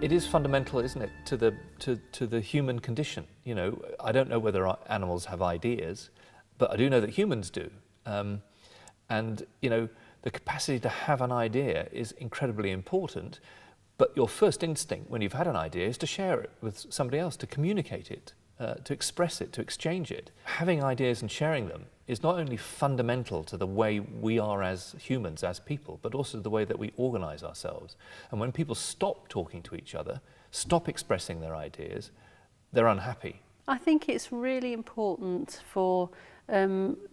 It is fundamental, isn't it, to the human condition. You know, I don't know whether animals have ideas, but I do know that humans do. And you know, the capacity to have an idea is incredibly important. But your first instinct when you've had an idea is to share it with somebody else, to communicate it, to express it, to exchange it. Having ideas and sharing them is not only fundamental to the way we are as humans, as people, but also the way that we organise ourselves. And when people stop talking to each other, stop expressing their ideas, they're unhappy. I think it's really important for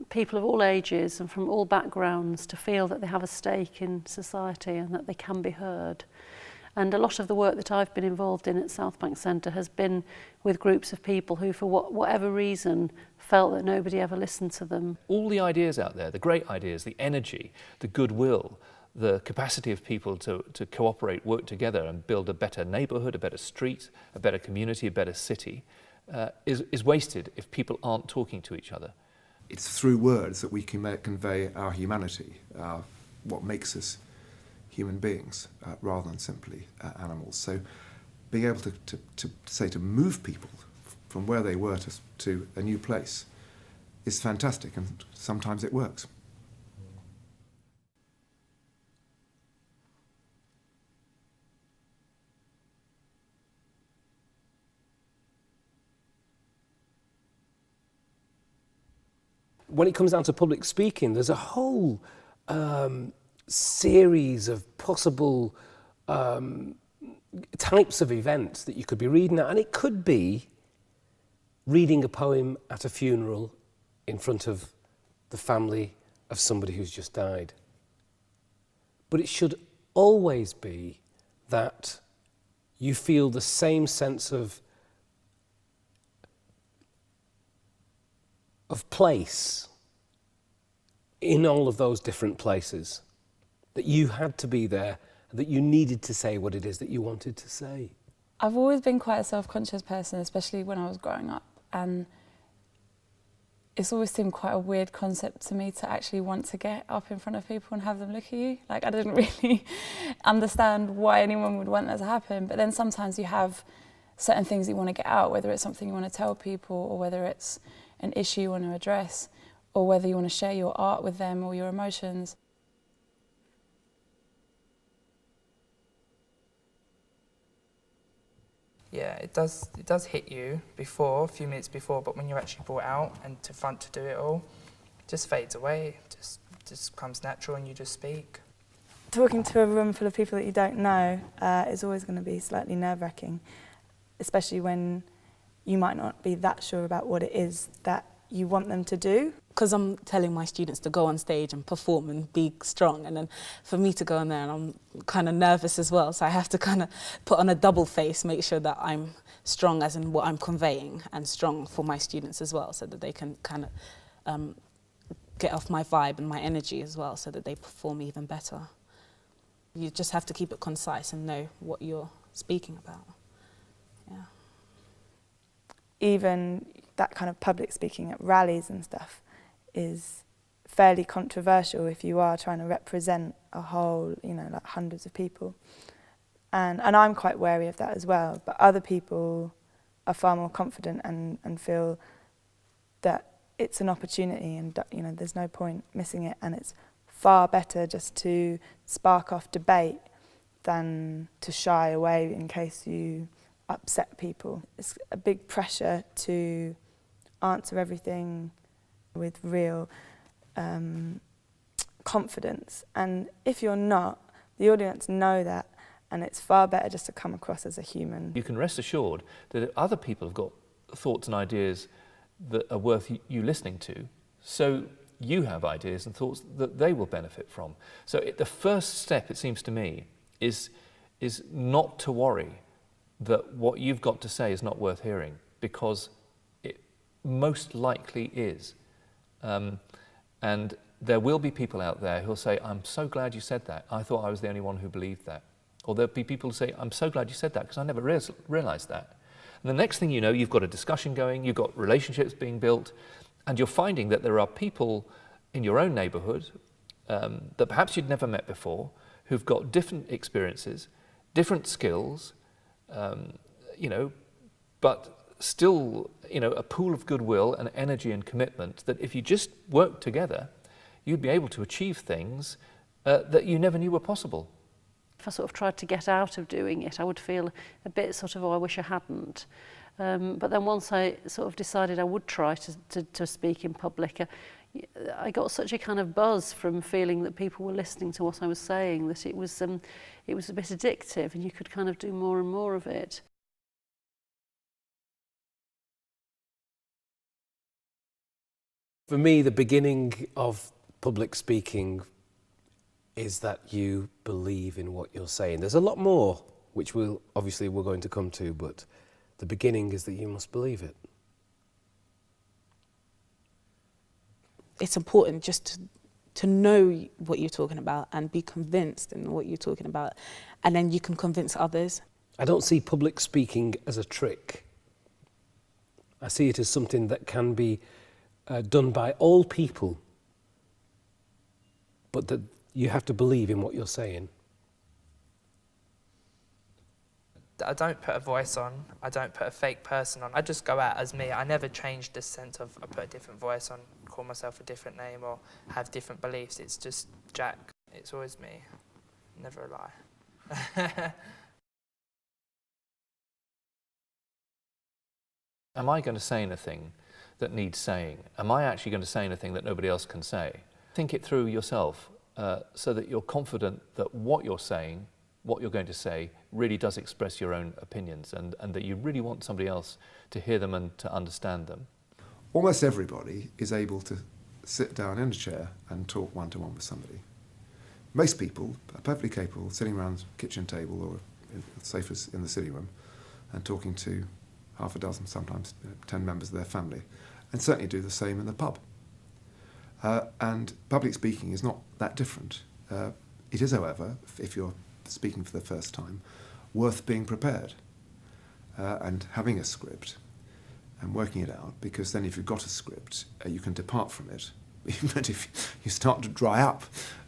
people of all ages and from all backgrounds to feel that they have a stake in society and that they can be heard. And a lot of the work that I've been involved in at South Bank Centre has been with groups of people who, for whatever reason, felt that nobody ever listened to them. All the ideas out there, the great ideas, the energy, the goodwill, the capacity of people to cooperate, work together and build a better neighbourhood, a better street, a better community, a better city, is wasted if people aren't talking to each other. It's through words that we can convey our humanity, what makes us human beings, rather than simply animals. So being able to move people from where they were to a new place is fantastic, and sometimes it works. When it comes down to public speaking, there's a whole series of possible types of events that you could be reading at, and it could be reading a poem at a funeral in front of the family of somebody who's just died. But it should always be that you feel the same sense of place in all of those different places, that you had to be there, that you needed to say what it is that you wanted to say. I've always been quite a self-conscious person, especially when I was growing up, and it's always seemed quite a weird concept to me to actually want to get up in front of people and have them look at you. Like, I didn't really understand why anyone would want that to happen, but then sometimes you have certain things you want to get out, whether it's something you want to tell people or whether it's an issue you want to address, or whether you want to share your art with them or your emotions. Yeah, it does hit you before, a few minutes before, but when you're actually brought out and to front to do it all, it just fades away, just comes natural and you just speak. Talking to a room full of people that you don't know is always going to be slightly nerve-wracking, especially when you might not be that sure about what it is that you want them to do. Because I'm telling my students to go on stage and perform and be strong, and then for me to go in there and I'm kind of nervous as well, so I have to kind of put on a double face, make sure that I'm strong as in what I'm conveying and strong for my students as well, so that they can kind of get off my vibe and my energy as well, so that they perform even better. You just have to keep it concise and know what you're speaking about. Yeah. Even that kind of public speaking at rallies and stuff is fairly controversial if you are trying to represent a whole, you know, like hundreds of people. And I'm quite wary of that as well, but other people are far more confident and feel that it's an opportunity and, you know, there's no point missing it, and it's far better just to spark off debate than to shy away in case you upset people. It's a big pressure to answer everything with real confidence, and if you're not, the audience know that, and it's far better just to come across as a human. You can rest assured that if other people have got thoughts and ideas that are worth you listening to, so you have ideas and thoughts that they will benefit from. So the first step, it seems to me, is not to worry that what you've got to say is not worth hearing, because it most likely is. And there will be people out there who'll say, I'm so glad you said that. I thought I was the only one who believed that. Or there'll be people who say, I'm so glad you said that because I never realised that. And the next thing you know, you've got a discussion going, you've got relationships being built, and you're finding that there are people in your own neighbourhood that perhaps you'd never met before, who've got different experiences, different skills, you know, but still, you know, a pool of goodwill and energy and commitment that if you just work together, you'd be able to achieve things that you never knew were possible. If I sort of tried to get out of doing it, I would feel a bit sort of, oh, I wish I hadn't. But then once I sort of decided I would try to speak in public, I got such a kind of buzz from feeling that people were listening to what I was saying that it was a bit addictive, and you could kind of do more and more of it. For me, the beginning of public speaking is that you believe in what you're saying. There's a lot more, which we're going to come to, but the beginning is that you must believe it. It's important just to know what you're talking about and be convinced in what you're talking about, and then you can convince others. I don't see public speaking as a trick. I see it as something that can be done by all people, but that you have to believe in what you're saying. I don't put a voice on, I don't put a fake person on, I just go out as me. I never change the sense of I put a different voice on, call myself a different name or have different beliefs. It's just Jack, it's always me, never a lie. Am I going to say anything that needs saying? Am I actually going to say anything that nobody else can say? Think it through yourself so that you're confident that what you're saying, what you're going to say, really does express your own opinions and that you really want somebody else to hear them and to understand them. Almost everybody is able to sit down in a chair and talk one-to-one with somebody. Most people are perfectly capable of sitting around a kitchen table or sofas in the sitting room and talking to half a dozen, sometimes 10 members of their family, and certainly do the same in the pub. And public speaking is not that different. It is, however, if you're speaking for the first time, worth being prepared and having a script and working it out, because then if you've got a script, you can depart from it. But if you start to dry up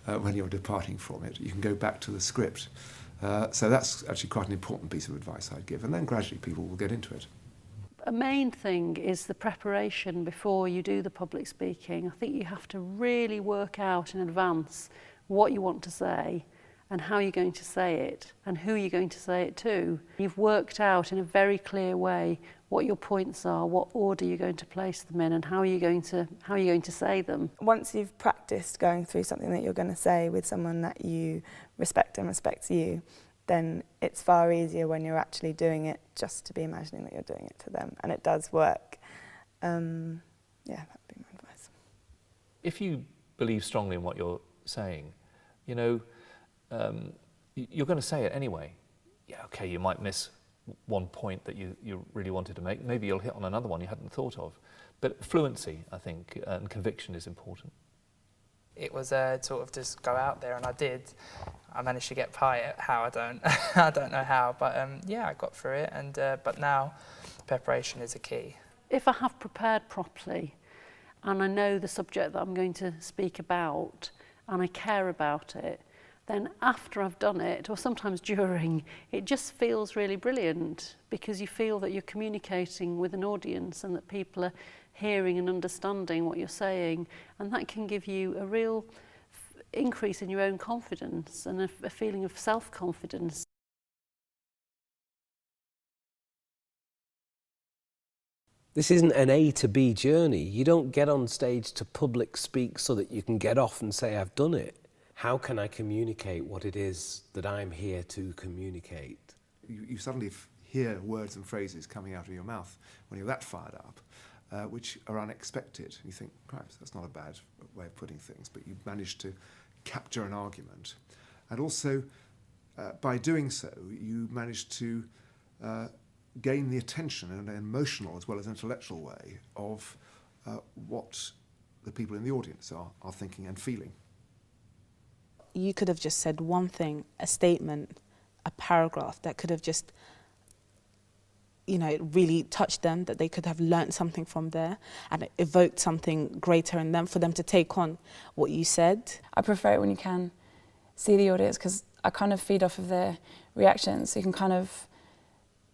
when you're departing from it, you can go back to the script. So that's actually quite an important piece of advice I'd give, and then gradually people will get into it. A main thing is the preparation before you do the public speaking. I think you have to really work out in advance what you want to say and how you're going to say it and who you're going to say it to. You've worked out in a very clear way what your points are, what order you're going to place them in, and how you're going to say them. Once you've practiced going through something that you're going to say with someone that you respect and respects you, then it's far easier when you're actually doing it just to be imagining that you're doing it to them, and it does work. Yeah, that'd be my advice. If you believe strongly in what you're saying, you know, you're going to say it anyway. Yeah, okay, you might miss one point that you really wanted to make. Maybe you'll hit on another one you hadn't thought of. But fluency, I think, and conviction is important. It was sort of just go out there, and I did. I managed to get by it. How, I don't know how, but yeah, I got through it. And but now, preparation is a key. If I have prepared properly, and I know the subject that I'm going to speak about, and I care about it, then after I've done it, or sometimes during, it just feels really brilliant, because you feel that you're communicating with an audience and that people are hearing and understanding what you're saying, and that can give you a real increase in your own confidence and a feeling of self-confidence. This isn't an A to B journey. You don't get on stage to public speak so that you can get off and say, I've done it. How can I communicate what it is that I'm here to communicate? You suddenly hear words and phrases coming out of your mouth when you're that fired up, which are unexpected. You think, Christ, that's not a bad way of putting things, but you managed to capture an argument. And also, by doing so, you managed to gain the attention in an emotional as well as intellectual way of what the people in the audience are thinking and feeling. You could have just said one thing, a statement, a paragraph that could have just, you know, really touched them, that they could have learnt something from there and it evoked something greater in them for them to take on what you said. I prefer it when you can see the audience, because I kind of feed off of their reactions, so you can kind of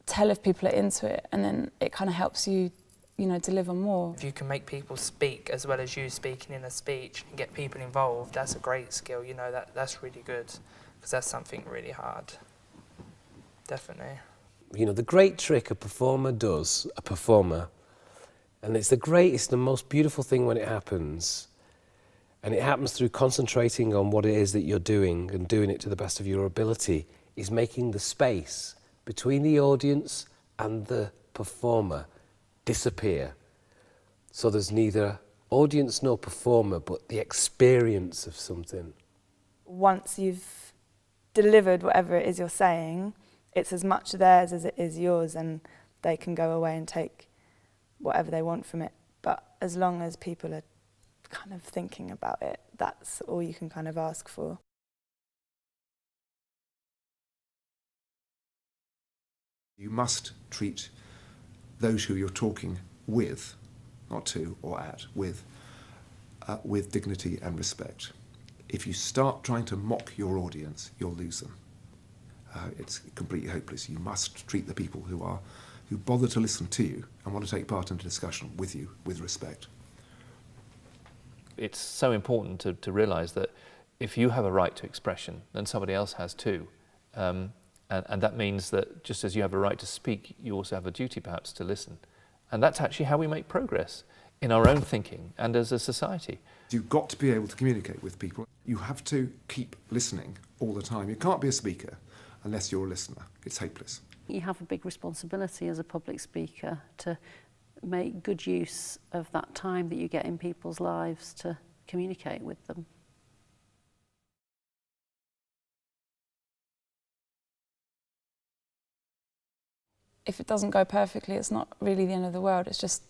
tell if people are into it, and then it kind of helps you, you know, deliver more. If you can make people speak as well as you speaking in a speech and get people involved, that's a great skill, you know, that's really good, because that's something really hard. Definitely. You know, the great trick a performer does, and it's the greatest and most beautiful thing when it happens, and it happens through concentrating on what it is that you're doing and doing it to the best of your ability, is making the space between the audience and the performer disappear. So there's neither audience nor performer, but the experience of something. Once you've delivered whatever it is you're saying, it's as much theirs as it is yours, and they can go away and take whatever they want from it. But as long as people are kind of thinking about it, that's all you can kind of ask for. You must treat those who you're talking with, not to or at, with dignity and respect. If you start trying to mock your audience, you'll lose them. It's completely hopeless. You must treat the people who bother to listen to you and want to take part in a discussion with you with respect. It's so important to realise that if you have a right to expression, then somebody else has too. And that means that just as you have a right to speak, you also have a duty perhaps to listen. And that's actually how we make progress in our own thinking and as a society. You've got to be able to communicate with people. You have to keep listening all the time. You can't be a speaker unless you're a listener. It's hopeless. You have a big responsibility as a public speaker to make good use of that time that you get in people's lives to communicate with them. If it doesn't go perfectly, it's not really the end of the world. It's just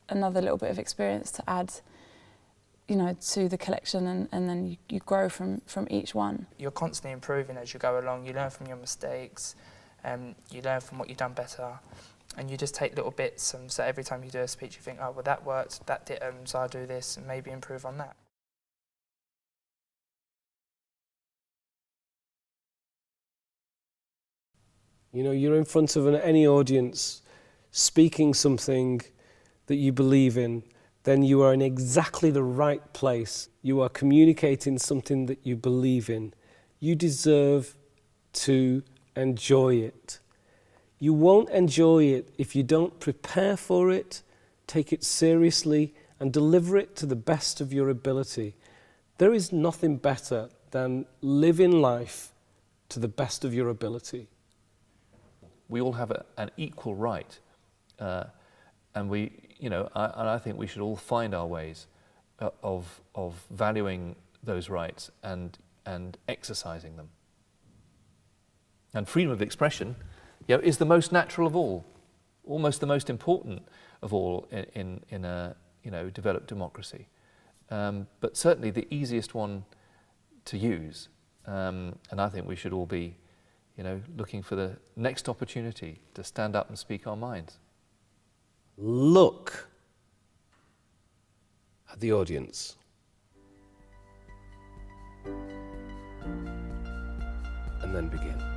another little bit of experience to add, you know, to the collection, and then you grow from each one. You're constantly improving as you go along. You learn from your mistakes, you learn from what you've done better, and you just take little bits, and so every time you do a speech you think, oh well, that worked, that didn't, so I'll do this and maybe improve on that. You know, you're in front of any audience speaking something that you believe in, then you are in exactly the right place. You are communicating something that you believe in. You deserve to enjoy it. You won't enjoy it if you don't prepare for it, take it seriously, and deliver it to the best of your ability. There is nothing better than living life to the best of your ability. We all have an equal right, and we, you know, I think we should all find our ways of valuing those rights and exercising them. And freedom of expression, you know, is the most natural of all, almost the most important of all in a, you know, developed democracy, but certainly the easiest one to use. And I think we should all be, you know, looking for the next opportunity to stand up and speak our minds. Look at the audience. And then begin.